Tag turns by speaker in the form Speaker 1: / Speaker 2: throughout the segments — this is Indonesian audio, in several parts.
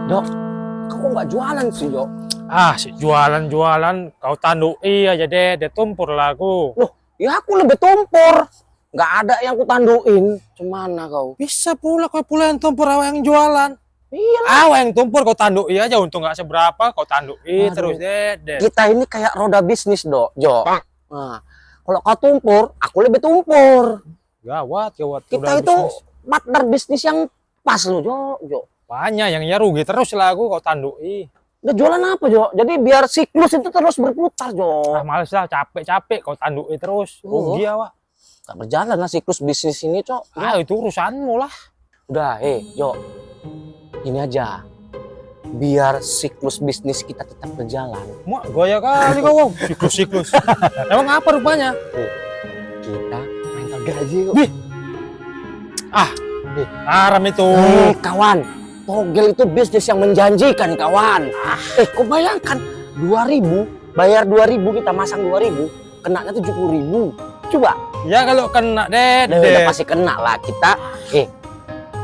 Speaker 1: Dok, kau kok nggak jualan sih, Dok?
Speaker 2: Si jualan-jualan kau tandui aja deh, tumpur lah aku.
Speaker 1: Loh, ya aku lebih tumpur. Nggak ada yang ku tanduin. Cemana kau?
Speaker 2: Bisa pula kau pula yang tumpur, awak yang jualan.
Speaker 1: Iya lah.
Speaker 2: Awak yang tumpur kau tandui aja, untung nggak seberapa kau tandui.
Speaker 1: Aduh.
Speaker 2: Terus deh.
Speaker 1: Kita ini kayak roda bisnis, Dok, Jo. Nah, kalau kau tumpur, aku lebih tumpur.
Speaker 2: Gawat.
Speaker 1: Kita
Speaker 2: Udah
Speaker 1: itu
Speaker 2: bisnis.
Speaker 1: partner bisnis yang pas loh, Jo.
Speaker 2: Banyak yang ya rugi terus lah aku kau tandui.
Speaker 1: Udah jualan apa, Jo? Jadi biar siklus itu terus berputar, Jo.
Speaker 2: Males lah, capek kau tandui terus. Rugi awak.
Speaker 1: Gak berjalan lah siklus bisnis ini, Cok.
Speaker 2: Itu urusanmu lah.
Speaker 1: Udah, Jo. Ini aja. Biar siklus bisnis kita tetap berjalan.
Speaker 2: Mak goya kali kau. Siklus. Emang apa rupanya?
Speaker 1: Kita main gaji kok.
Speaker 2: Haram itu.
Speaker 1: Kawan. Togel itu bisnis yang menjanjikan, kawan. Kau bayangkan 2.000, bayar 2.000, kita masang 2.000, kenanya 70.000. Coba.
Speaker 2: Ya kalau kena deh.
Speaker 1: Udah pasti kena lah kita.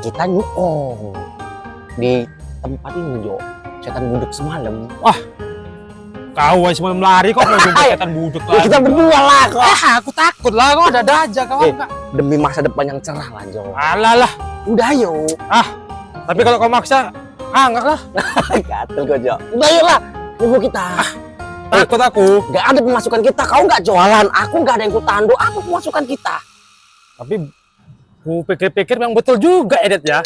Speaker 1: Kita nyuong di tempat ini, Jo. Setan budek semalam.
Speaker 2: Kau semalam lari kok mau jumpa setan budek
Speaker 1: Ya,
Speaker 2: lagi.
Speaker 1: kita berdua lah kok.
Speaker 2: Aku takut lah, kok ada aja kawan.
Speaker 1: Demi masa depan yang cerah lah, Jo.
Speaker 2: Alah.
Speaker 1: Udah yuk.
Speaker 2: Tapi kalau kau maksa, enggak lah.
Speaker 1: Gatel kok, Jo. Udah yuk lah. Tunggu kita.
Speaker 2: Takut aku.
Speaker 1: Gak ada pemasukan kita. Kau nggak jualan. Aku nggak ada yang kutandu. Apa pemasukan kita?
Speaker 2: Tapi ku pikir-pikir memang betul juga, Edet ya.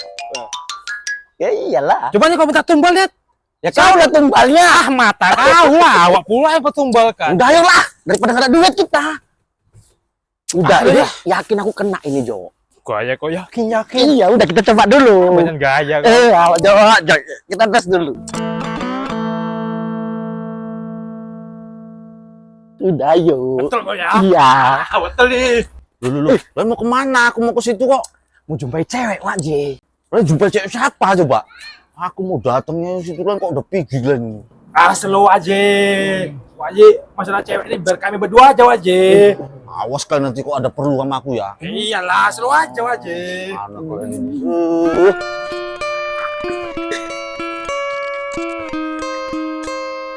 Speaker 1: Ya iyalah.
Speaker 2: Coba nih kau minta tumbal, Det.
Speaker 1: Ya kau udah tumbalnya.
Speaker 2: Mata kau lah, awak pula yang kau tumbalkan.
Speaker 1: Udah yuk lah. Daripada nggak ada duit kita. Udah, ini
Speaker 2: lah.
Speaker 1: yakin aku kena ini, Jo.
Speaker 2: Gaya kau yakin.
Speaker 1: Iya, udah kita coba dulu.
Speaker 2: Banyak gaya kau.
Speaker 1: Awak coba. Kita tes dulu. Udah yuk.
Speaker 2: Betul kau ya?
Speaker 1: Iya.
Speaker 2: Betul nih.
Speaker 1: Lu mau kemana? Aku mau ke situ kok. Mau jumpai cewek, Wak J. Lu jumpai cewek siapa coba? Aku mau datangnya situ kan kok udah pergi nih.
Speaker 2: Slow aja. Wajib masalah cewek ini biar kami berdua aja wajib.
Speaker 1: Awas kan nanti kok ada perlu sama aku ya.
Speaker 2: Iyalah, slow aja wajib.
Speaker 1: Anak kalian ini.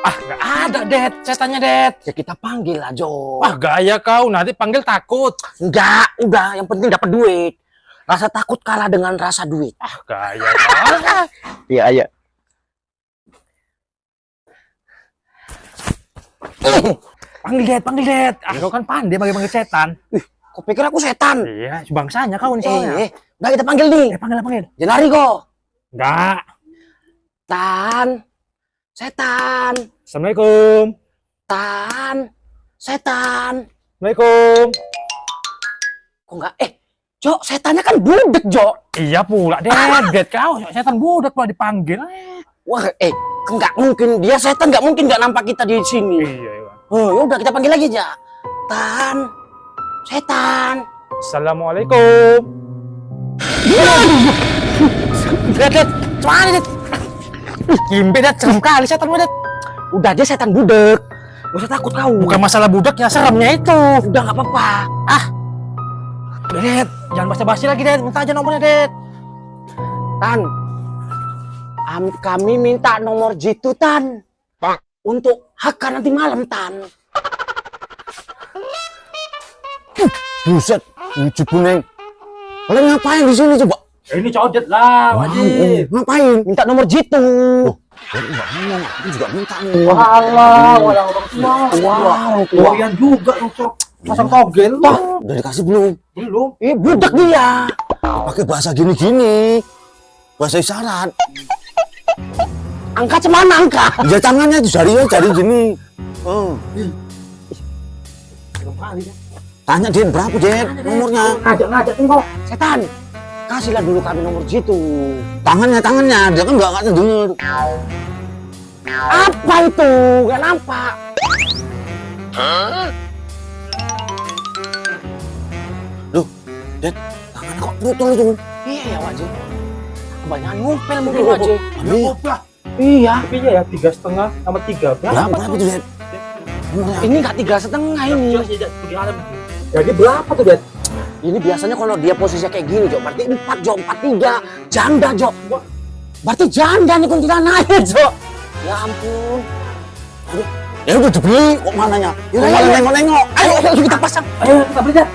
Speaker 2: Nggak ada, Det. Setannya, Det.
Speaker 1: Ya kita panggil lah, Jo.
Speaker 2: Gaya kau. Nanti panggil takut.
Speaker 1: Enggak, udah. Yang penting dapat duit. Rasa takut kalah dengan rasa duit.
Speaker 2: Gaya kau.
Speaker 1: Iya, iya.
Speaker 2: Panggil, Det. Kau kan pandai panggil setan.
Speaker 1: Kau pikir aku setan?
Speaker 2: Iya, bangsanya kau nih soalnya.
Speaker 1: Udah kita panggil nih.
Speaker 2: Panggil.
Speaker 1: Jangan lari kok.
Speaker 2: Enggak.
Speaker 1: Setan.
Speaker 2: Assalamualaikum.
Speaker 1: Setan.
Speaker 2: Assalamualaikum.
Speaker 1: Kok enggak? Jo, setannya kan budek, Jo.
Speaker 2: Iya pula, Det. Kau setan budak pula dipanggil.
Speaker 1: Wah, enggak mungkin. Dia setan enggak mungkin enggak nampak kita di sini.
Speaker 2: Iya.
Speaker 1: Oh, udah kita panggil lagi aja. Setan.
Speaker 2: Assalamualaikum.
Speaker 1: Det. Mana, Det?
Speaker 2: Kimbe, Det. Serem kali setan, Det.
Speaker 1: Udah, dia setan budek. Gak usah takut kau.
Speaker 2: Bukan masalah budaknya, seremnya itu.
Speaker 1: Udah enggak apa-apa.
Speaker 2: Det, jangan basa-basi lagi, Det. Minta aja nomornya, Det.
Speaker 1: Kami minta nomor jitu, Tan. Untuk haka nanti malam, Tan. Buset, lucu kuning. Kalian ngapain di sini coba?
Speaker 2: Ini codet lah, wajib.
Speaker 1: Ngapain? Minta nomor jitu. Enggak ngomong, aku juga minta nih.
Speaker 2: Walah, orang semua. Kalian juga, Cok. Pasang togel.
Speaker 1: Udah dikasih belum?
Speaker 2: Belum.
Speaker 1: Budak dia. Pakai bahasa gini-gini. Bahasa isyarat. Angka cemana angka? Ya tangannya itu jari gini. Tanya dia berapa, Det? Nomornya.
Speaker 2: Ngajak kok.
Speaker 1: Setan. Kasihlah dulu kami nomor jitu. Tangannya. Dia kan enggak denger. Apa itu? Gak nampak. Loh, Det, tangannya kok brutal itu? Iya ya, wajib. Kebanyakan ngupil mungkin wajib. Iya.
Speaker 2: Tapi ya 3,5 sama 3.
Speaker 1: Berapa itu, Det? Ini nggak 3,5 ini.
Speaker 2: Jadi berapa tuh, Det?
Speaker 1: Ini biasanya kalau dia posisinya kayak gini, Jo, berarti 4, Jo, 4-3. Janda, Jo. Berarti janda nih kuntilanaknya, Cok. Ya ampun. Aduh, ya udah dibeli kok mananya? Ya malah nengok-nengok. Ayo kita pasang.
Speaker 2: Ayo kita beli deh.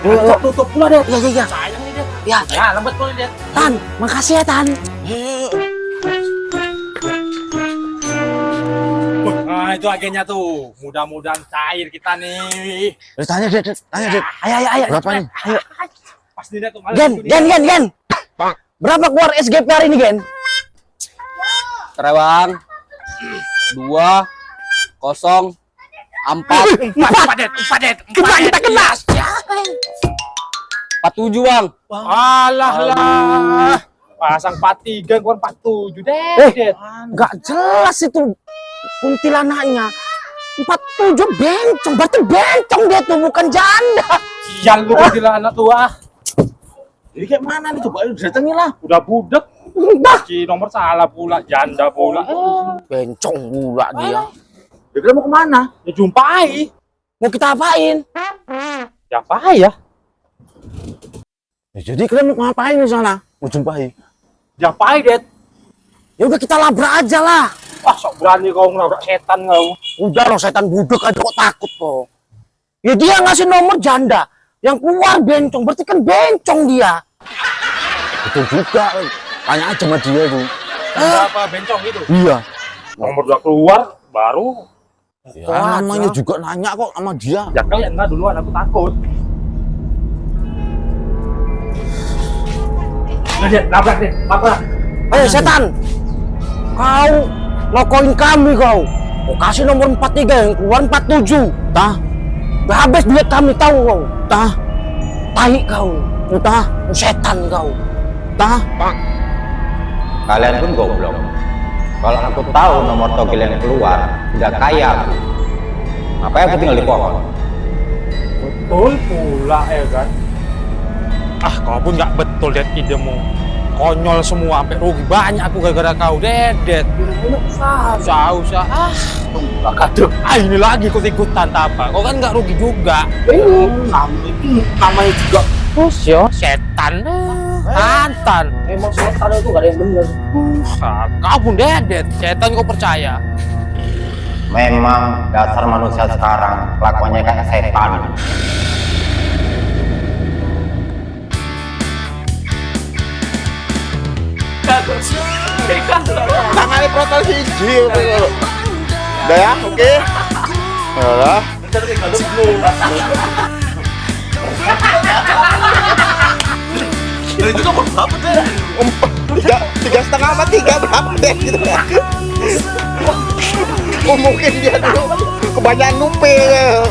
Speaker 2: Tutup pula deh.
Speaker 1: Iya.
Speaker 2: Sayang nih deh.
Speaker 1: Ya,
Speaker 2: Ya lembut pula deh.
Speaker 1: Tan, makasih ya Tan.
Speaker 2: Nah itu agennya tuh. Mudah-mudahan cair kita nih.
Speaker 1: Tanya Dit. Ayo. Berapa nih? Ayo.
Speaker 2: Pas nih deh tuh.
Speaker 1: Gen. Berapa keluar SGP hari ini, Gen?
Speaker 3: Terewang 2 0 4
Speaker 2: Kita kena.
Speaker 3: 47 Bang.
Speaker 2: Alah. Pasang 43 keluar 47 deh.
Speaker 1: Nggak jelas itu kuntilanaknya. 47 bencong, berarti bencong dia tuh bukan janda.
Speaker 2: Sial lu kuntilanak tuh ah.
Speaker 4: Jadi kayak mana nih coba datengin lah.
Speaker 2: Udah budek.
Speaker 1: Bah,
Speaker 2: Si nomor salah pula, janda pula.
Speaker 1: bencong pula dia.
Speaker 4: Ya kita mau kemana?
Speaker 2: Ya jumpai.
Speaker 1: Mau kita apain?
Speaker 2: Ya apa ya?
Speaker 1: Ya, jadi kalian mau ngapain di sana? Mau jumpai?
Speaker 2: Ya apa Det?
Speaker 1: Ya udah kita labrak aja lah.
Speaker 2: Wah sok berani kau ngelabrak setan kau.
Speaker 1: Udah loh setan budek aja kok takut kok. Ya dia ngasih nomor janda. Yang keluar bencong, berarti kan bencong dia. Betul juga. Tanya aja sama dia tuh.
Speaker 2: Janda apa bencong gitu?
Speaker 1: Iya.
Speaker 2: Nomor udah keluar baru.
Speaker 1: Ya, namanya juga nanya kok sama dia.
Speaker 2: Ya kalian enggak duluan aku takut. Udah Det, labrak deh, labrak.
Speaker 1: Setan, kau nokoin kami kau. Kau kasih nomor 43 yang keluar 47. Tah, udah habis duit kami tahu kau. Tah, tahi kau. Tah, setan kau. Tah,
Speaker 5: Kalian pun goblok. Kalau aku tahu nomor togel yang keluar, udah kaya aku. Apa aku tinggal di pohon?
Speaker 2: Betul pula ya kan. Ah kau pun nggak betul Det idemu. Konyol semua, sampai rugi banyak aku gara-gara kau Det. Usah.
Speaker 1: aduh.
Speaker 2: Ini lagi ikut-ikutan apa? Kau kan nggak rugi juga.
Speaker 1: Namanya juga
Speaker 2: Terus yo setan. Tantan.
Speaker 1: emang setan itu gak ada yang bener.
Speaker 2: Kau pun Det. Setan kau percaya?
Speaker 5: Memang dasar manusia sekarang kelakuannya kayak setan.
Speaker 4: Tangannya protol hiji. Udah ya, oke. Alah. Itu nomor berapa deh? Tiga setengah sama tiga berapa deh gitu ya? Oh mungkin dia dulu kebanyakan ngupil.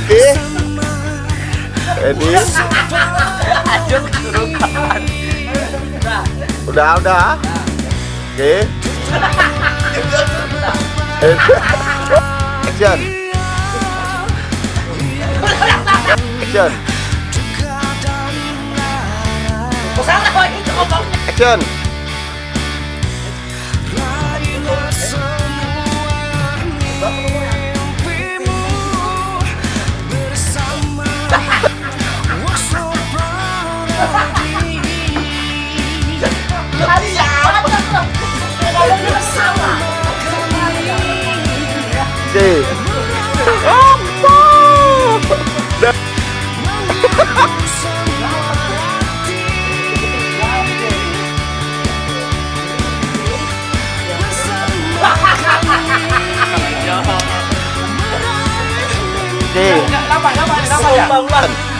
Speaker 4: Oke. Ready? Udah. Oke. Action. Action. Oke. Oke.
Speaker 2: Lama ya.